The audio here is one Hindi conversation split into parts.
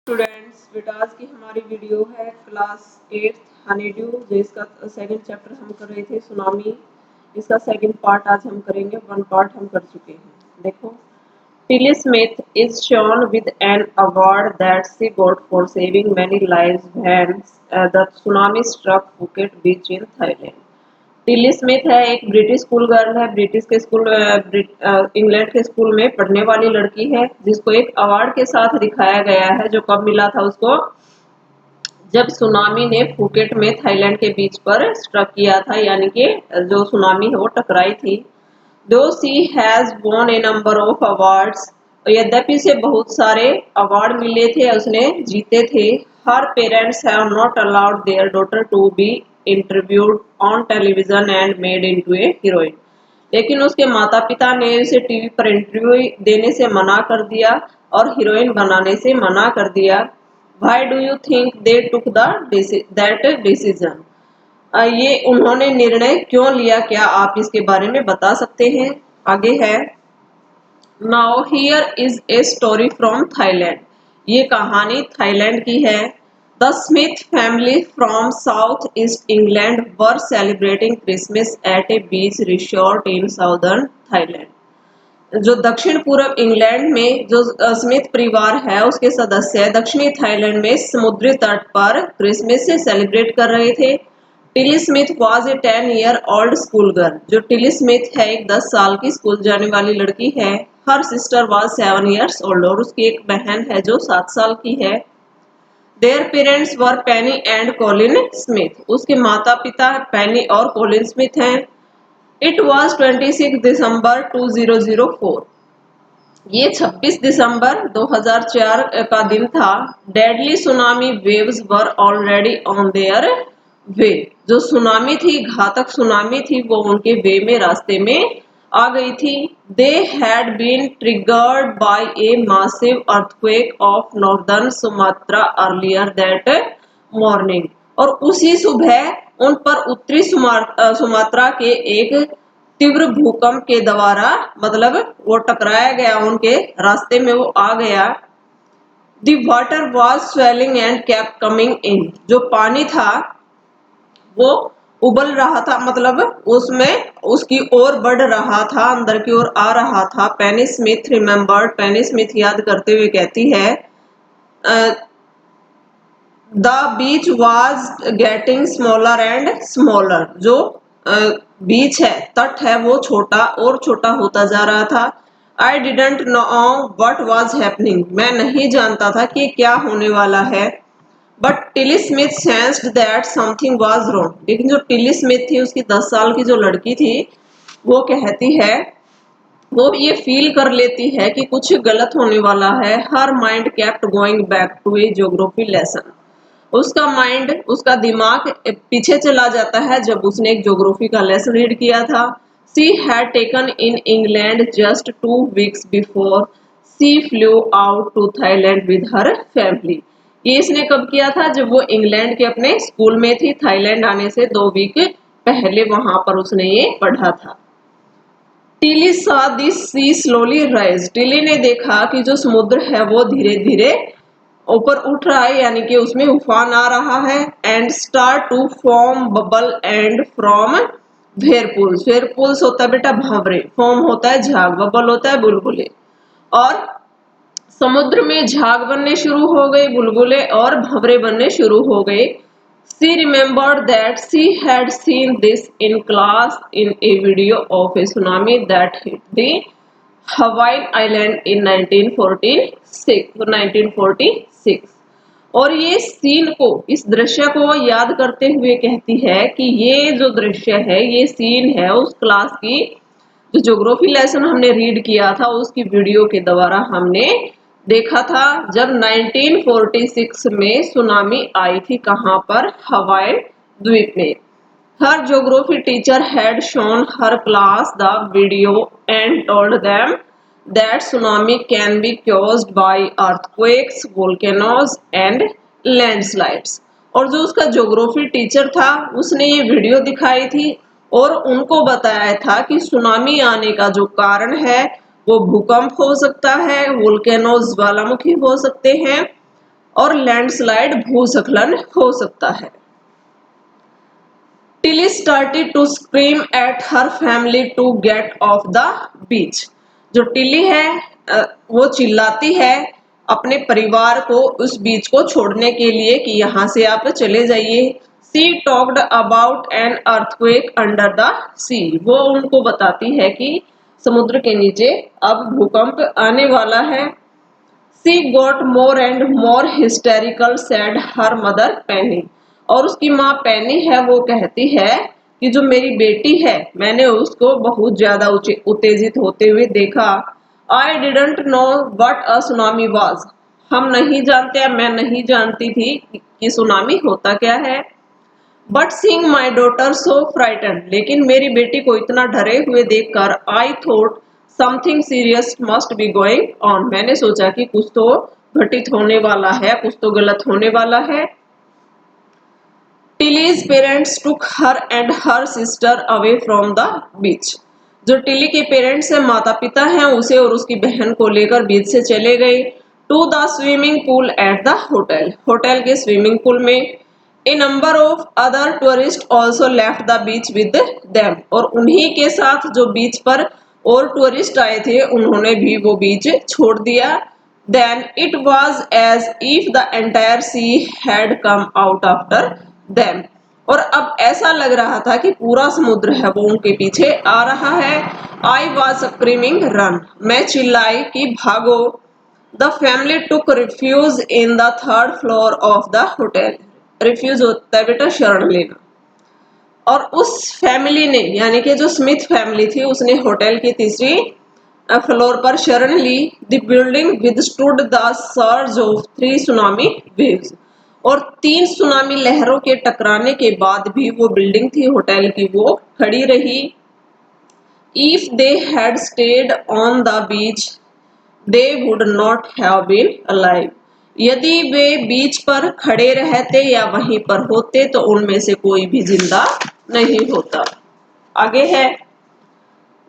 स्टूडेंट्स, बेटा आज की हमारी वीडियो है क्लास 8 हनीड्यू, जो इसका सेकंड चैप्टर हम कर रहे थे सुनामी। इसका सेकंड पार्ट आज हम करेंगे। वन पार्ट हम कर चुके हैं। देखो, Tilly Smith is shown with an award that she got for saving many lives when the tsunami struck Phuket beach in Thailand. Tilly Smith है, एक ब्रिटिश स्कूल गर्ल है। ब्रिटिश के स्कूल इंग्लैंड के स्कूल में पढ़ने वाली लड़की है, जिसको एक अवार्ड के साथ दिखाया गया है। जो कब मिला था उसको? जब सुनामी ने फुकेट में थाईलैंड के बीच पर स्ट्रक किया था, यानी कि जो सुनामी है वो टकराई थी। दो she has won a number of awards, यद्यपि उसे बहुत सारे अवार्ड मिले थे, उसने जीते थे। Her parents have not allowed their daughter to be interviewed on television and made into a heroine, लेकिन उसके माता पिता ने उसे टीवी पर इंटरव्यू देने से मना कर दिया और हीरोइन बनाने से मना कर दिया। Why do you think they took that decision? ये उन्होंने निर्णय क्यों लिया, क्या आप इसके बारे में बता सकते हैं? आगे है, now here is a story from Thailand. ये कहानी थाईलैंड की है। The Smith family from south east England were celebrating Christmas at a beach resort in southern Thailand. जो दक्षिण पूर्व इंग्लैंड में जो स्मिथ परिवार है उसके सदस्य दक्षिणी थाईलैंड में समुद्री तट पर क्रिसमस से सेलिब्रेट कर रहे थे। Tilly Smith was a 10-year-old school girl. जो टिली स्मिथ है, एक 10 साल की स्कूल जाने वाली लड़की है। Her sister was 7 years old, और उसकी एक बहन है जो 7 साल की है। Their parents were Penney and Colin Smith. उसके माता पिता पेनी और कॉलिन स्मिथ हैं। इट वॉज 26 दिसंबर 2004। ये 26 दिसंबर 2004 का दिन था। Deadly tsunami waves were already on their way. जो सुनामी थी, घातक सुनामी थी, वो उनके वे में, रास्ते में आ गई थी। They had been triggered by a massive earthquake off northern Sumatra earlier that morning. और उसी सुबह उन पर उत्तरी सुमात्रा के एक तीव्र भूकंप के द्वारा, मतलब वो टकराया गया, उनके रास्ते में वो आ गया। The water was swelling and kept coming in. जो पानी था वो उबल रहा था, मतलब उसमें उसकी ओर बढ़ रहा था, अंदर की ओर आ रहा था। पेनी स्मिथ रिमेम्बर्ड, पेनी स्मिथ याद करते हुए कहती है, the beach was getting smaller and smaller. जो बीच है, तट है, वो छोटा और छोटा होता जा रहा था। I didn't know what was happening. मैं नहीं जानता था कि क्या होने वाला है। But Tilly Smith sensed that something was wrong. लेकिन जो टिली स्मिथ थी, उसकी 10 साल की जो लड़की थी, वो कहती है, वो ये फील कर लेती है कि कुछ गलत होने वाला है। Her mind kept going back to a geography lesson. उसका माइंड, उसका दिमाग पीछे चला जाता है जब उसने एक ज्योग्राफी का लेसन रीड किया था। She had taken in England just 2 weeks before she flew out to Thailand with her family. ये इसने कब किया था? जब वो इंग्लैंड के अपने स्कूल में थी। थाईलैंड आने से 2 वीक पहले वहां पर उसने ये पढ़ा था। Tilly saw the sea slowly rise। Tilly ने देखा कि जो समुद्र है वो धीरे धीरे ऊपर उठ रहा है, यानी कि उसमें उफान आ रहा है। And start to form bubble and from whirlpools. Whirlpools होता है बेटा भंवरे, फॉर्म होता है झाग, बबल होता है बुलबुले। और समुद्र में झाग बनने शुरू हो गए, बुलबुले और भंवरे बनने शुरू हो गए। She remembered that she had seen this in class in a video of a tsunami that hit the Hawaiian island in 1946। और ये सीन को, इस दृश्य को याद करते हुए कहती है कि ये जो दृश्य है, ये सीन है उस क्लास की जो ज्योग्राफी लेसन हमने रीड किया था, उसकी वीडियो के द्वारा हमने देखा था, जब 1946 में सुनामी आई थी। कहां पर? हवाई द्वीप में। Her geography teacher had shown her class the video and told them that tsunami can be caused by earthquakes, volcanoes and landslides. और जो उसका ज्योग्राफी टीचर था, उसने ये वीडियो दिखाई थी और उनको बताया था कि सुनामी आने का जो कारण है वो भूकंप हो सकता है, वोल्केनोज ज्वालामुखी हो सकते हैं, और लैंडस्लाइड भूस्खलन हो सकता है। Tilly started to scream at her family to get off the beach. जो टिली है वो चिल्लाती है अपने परिवार को उस बीच को छोड़ने के लिए कि यहाँ से आप चले जाइए। She talked about an earthquake under the sea. वो उनको बताती है कि समुद्र के नीचे अब भूकंप आने वाला है। She got more and more hysterical, said her mother Penny। और उसकी माँ पेनी है वो कहती है कि जो मेरी बेटी है मैंने उसको बहुत ज्यादा उत्तेजित होते हुए देखा। I didn't know what a tsunami was। हम नहीं जानते, मैं नहीं जानती थी कि सुनामी होता क्या है। But seeing my daughter so frightened. लेकिन मेरी बेटी को इतना डरे हुए देखकर I thought something serious must be going on. मैंने सोचा कि कुछ तो घटित होने वाला है, कुछ तो गलत होने वाला है। Tilly's parents took her and her sister away from the beach. जो टिली के पेरेंट्स हैं, माता पिता हैं, उसे और उसकी बहन को लेकर बीच से चले गए। To the swimming pool at the hotel. Hotel के स्विमिंग पूल में। A number of other tourists also left the beach with them। और उन्हीं के साथ जो बीच पर और टूरिस्ट आए थे उन्होंने भी वो बीच छोड़ दिया। Then it was as if the entire sea had come out after them। और अब ऐसा लग रहा था कि पूरा समुद्र है वो उनके पीछे आ रहा है। I was screaming run। मैं चिल्लाई कि भागो। The family took refuge in the third floor of the hotel। Refuge होता है बेटा शरण लेना। और उस फैमिली ने यानी कि जो स्मिथ फैमिली थी उसने होटल की तीसरी फ्लोर पर शरण ली। The building withstood the surge of 3 tsunami waves. और 3 सुनामी लहरों के टकराने के बाद भी वो बिल्डिंग थी होटल की वो खड़ी रही। If they had stayed on the beach they would not have been alive. यदि वे बीच पर खड़े रहते या वहीं पर होते तो उनमें से कोई भी जिंदा नहीं होता। आगे है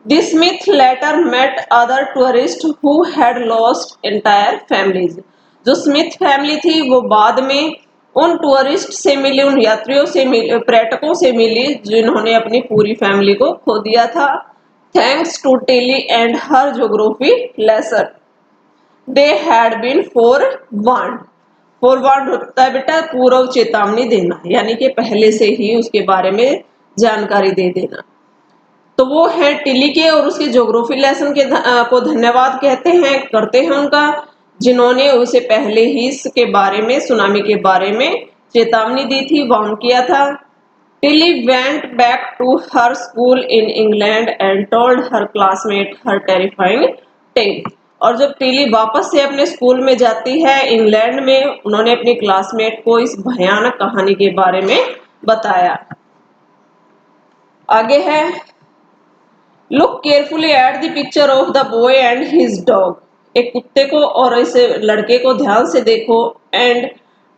the Smith later met other tourist who had lost entire families. जो स्मिथ फैमिली थी वो बाद में उन टूरिस्ट से मिली, उन यात्रियों से मिली, पर्यटकों से मिली जिन्होंने अपनी पूरी फैमिली को खो दिया था। Thanks to Tilly and her geography lesson they had been forewarned. Forewarned होता है बेटा पूर्व चेतावनी देना, यानी कि पहले से ही उसके बारे में जानकारी दे देना। तो वो है टिली के और उसके ज्योग्राफी लेसन के को धन्यवाद कहते हैं, करते हैं उनका, जिन्होंने उसे पहले ही इसके बारे में, सुनामी के बारे में चेतावनी दी थी, वार्न किया था। Tilly went back to her school in England and told her classmate her terrifying tale. और जब टिली वापस से अपने स्कूल में जाती है इंग्लैंड में, उन्होंने अपनी क्लासमेट को इस भयानक कहानी के बारे में बताया। आगे है look carefully at the picture of the boy and his dog. एक कुत्ते को और इस लड़के को ध्यान से देखो। And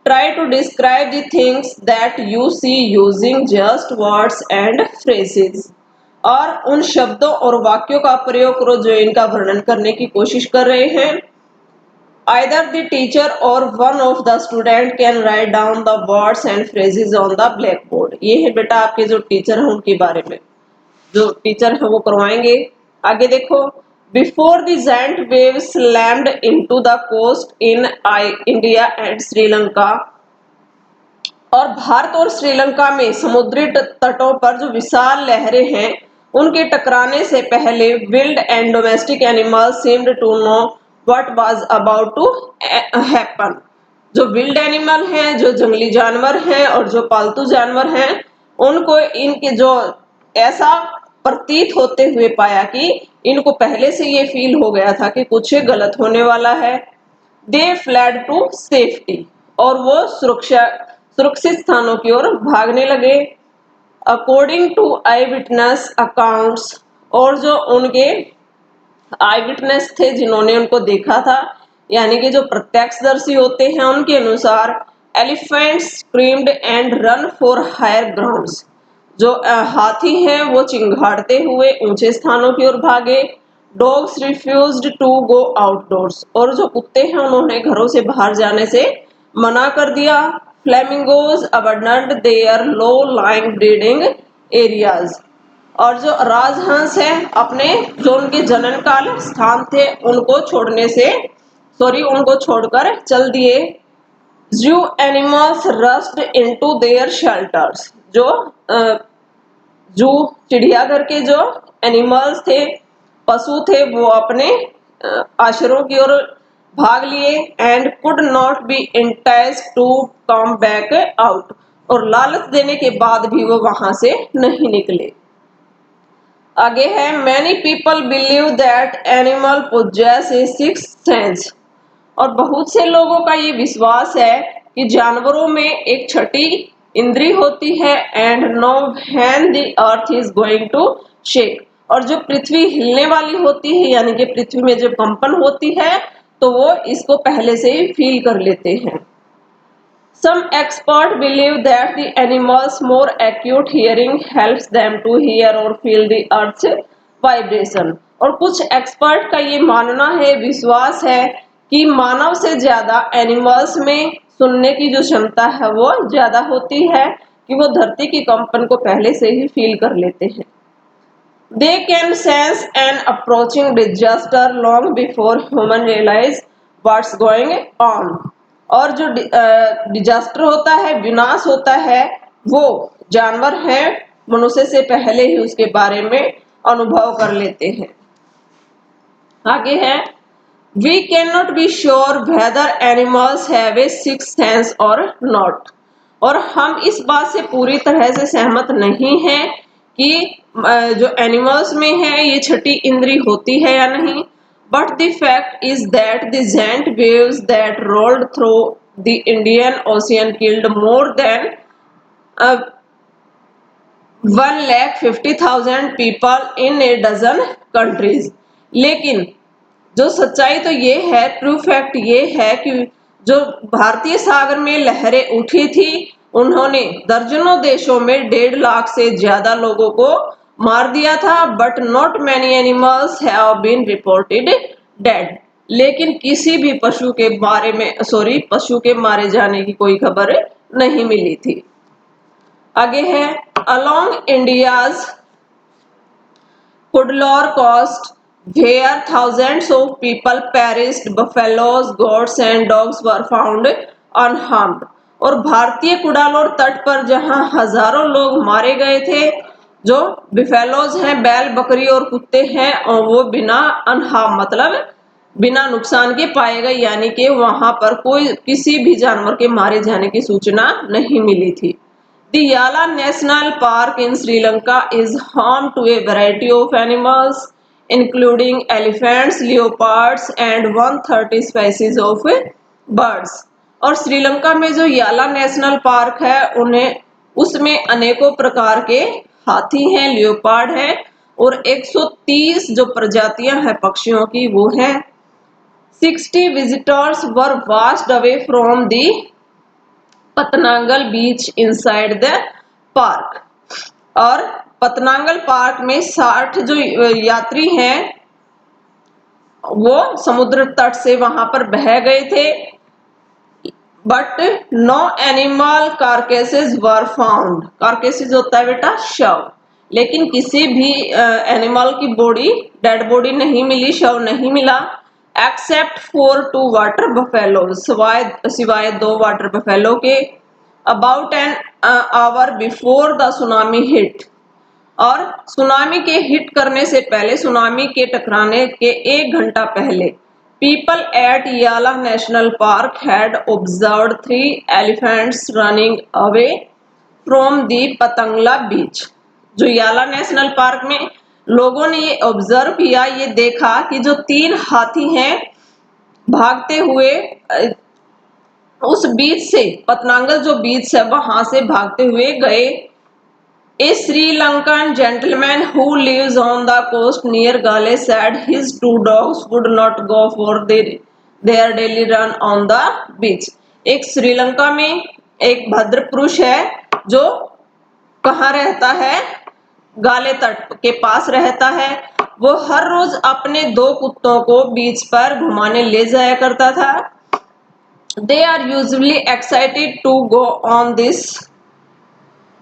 try to describe the things that you see using just words and phrases. और उन शब्दों और वाक्यों का प्रयोग करो जो इनका वर्णन करने की कोशिश कर रहे हैं। Either the teacher or one of the student can write down the words and phrases on the blackboard। ये है बेटा आपके जो टीचर हैं उनके बारे में, जो टीचर है वो करवाएंगे। आगे देखो before the giant wave slammed into the coast in India and Sri Lanka. और भारत और श्रीलंका में समुद्री तटों पर जो विशाल लहरें हैं उनके टकराने से पहले wild and domestic animals seemed to know what was about to happen. जो विल्ड एनिमल हैं, जो जंगली जानवर हैं और जो पालतू जानवर हैं, उनको इनके जो ऐसा प्रतीत होते हुए पाया कि इनको पहले से ये फील हो गया था कि कुछ गलत होने वाला है। They fled to safety. और वो सुरक्षित स्थानों की ओर भागने लगे। According to eyewitness accounts. और जो उनके आई विटनेस थे जिन्होंने उनको देखा था, यानी कि जो प्रत्यक्षदर्शी होते हैं, उनके अनुसार elephants screamed and run for higher grounds. जो हाथी हैं वो चिंगाड़ते हुए ऊंचे स्थानों की ओर भागे। Dogs refused to go outdoors. और जो कुत्ते हैं उन्होंने घरों से बाहर जाने से मना कर दिया। Flamingos abandoned their low lying breeding areas, और जो राजहंस है अपने जो उनके जनन काल स्थान थे उनको छोड़कर चल दिए। जू animals rushed into their shelters, जो जू चिड़ियाघर के जो एनिमल्स थे, पशु थे, वो अपने आश्रयों की ओर भाग लिए। And could not be enticed to come back out, और लालच देने के बाद भी वो वहां से नहीं निकले। आगे है many people believe that animal poses A six sense, और बहुत से लोगों का ये विश्वास है कि जानवरों में एक छठी इंद्री होती है। And know when the earth is going to shake, और जो पृथ्वी हिलने वाली होती है यानी कि पृथ्वी में जब कंपन होती है तो वो इसको पहले से ही फील कर लेते हैं। Some experts believe that the animal's more acute hearing helps them to hear or feel the earth's vibration, और कुछ एक्सपर्ट का ये मानना है, विश्वास है कि मानव से ज्यादा एनिमल्स में सुनने की जो क्षमता है वो ज्यादा होती है, कि वो धरती की कंपन को पहले से ही फील कर लेते हैं। They can sense an approaching disaster long before human realize what's going on, और जो डिजास्टर होता है, विनाश होता है, वो जानवर हैं मनुष्य से पहले ही उसके बारे में अनुभव कर लेते हैं। आगे है we can not be sure whether animals have a sixth sense और नॉट, और हम इस बात से पूरी तरह से सहमत नहीं हैं कि जो एनिमल्स में है ये छठी इंद्री होती है या नहीं। But the fact is that the giant waves that rolled through the Indian Ocean killed more than 1,50,000 people in a dozen countries. लेकिन जो सच्चाई तो ये है, ट्रू फैक्ट ये है कि जो भारतीय सागर में लहरें उठी थी उन्होंने दर्जनों देशों में 1.5 लाख से ज्यादा लोगों को मार दिया था। But not many animals have been reported dead, लेकिन किसी भी पशु के मारे जाने की कोई खबर नहीं मिली थी। आगे है along India's Cuddalore coast where thousands of people perished, buffaloes, goats and dogs were found unharmed, और भारतीय कुडालोर तट पर जहां हजारों लोग मारे गए थे, जो बिफेलोज हैं, बैल, बकरी और कुत्ते हैं, और वो बिना अनहार्म मतलब बिना नुकसान के पाए गए, यानी कि वहां पर कोई किसी भी जानवर के मारे जाने की सूचना नहीं मिली थी। The Yala National Park in Sri Lanka is home to a variety of animals, including elephants, leopards, and 130 species of birds. और श्रीलंका में जो याला नेशनल पार्क है उसमें अनेकों प्रकार के हाथी हैं, लियोपार्ड हैं, और 130 जो प्रजातियां हैं पक्षियों की वो हैं। 60 visitors were washed away from the Patanangala beach inside the park, और पतनांगल पार्क में 60 जो यात्री हैं वो समुद्र तट से वहां पर बह गए थे। But no animal carcasses were found, carcasses होता है बेटा शव, लेकिन किसी भी एनिमल की बॉडी, डेड बॉडी नहीं मिली, शव नहीं मिला। एक्सेप्ट फॉर 2 वाटर बफेलो, सिवाय 2 वाटर बफेलो के। About an hour before the tsunami hit, और सुनामी के हिट करने से पहले, सुनामी के टकराने के 1 घंटा पहले, people at Yala national park had observed 3 elephants running away from the Patanangala beach. जो याला नेशनल पार्क में लोगों ने ये ऑब्जर्व किया, ये देखा कि जो 3 हाथी हैं भागते हुए उस बीच से, पतनांगल जो बीच है वहां से भागते हुए गए। A Sri Lankan gentleman who lives on the coast near Gale said his 2 dogs would not go for their daily run on the beach. एक श्रीलंका में एक भद्र पुरुष है जो कहाँ रहता है, गाले तट के पास रहता है। वो हर रोज अपने 2 कुत्तों को बीच पर घुमाने ले जाया करता था। They are usually excited to go on this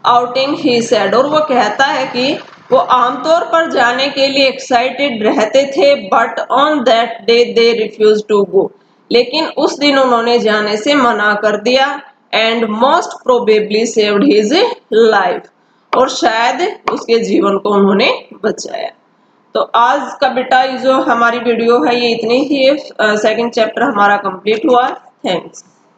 outing, he said. और वो कहता है कि वो आमतौर पर जाने के लिए एक्साइटेड रहते थे, but on that day they refuse to go. लेकिन उस दिन उन्होंने जाने से मना कर दिया. And most probably saved his life. और शायद उसके जीवन को उन्होंने बचाया. तो आज का बेटा जो हमारी वीडियो है ये इतनी ही. सेकंड चैप्टर हमारा कंप्लीट हुआ. थैंक्स.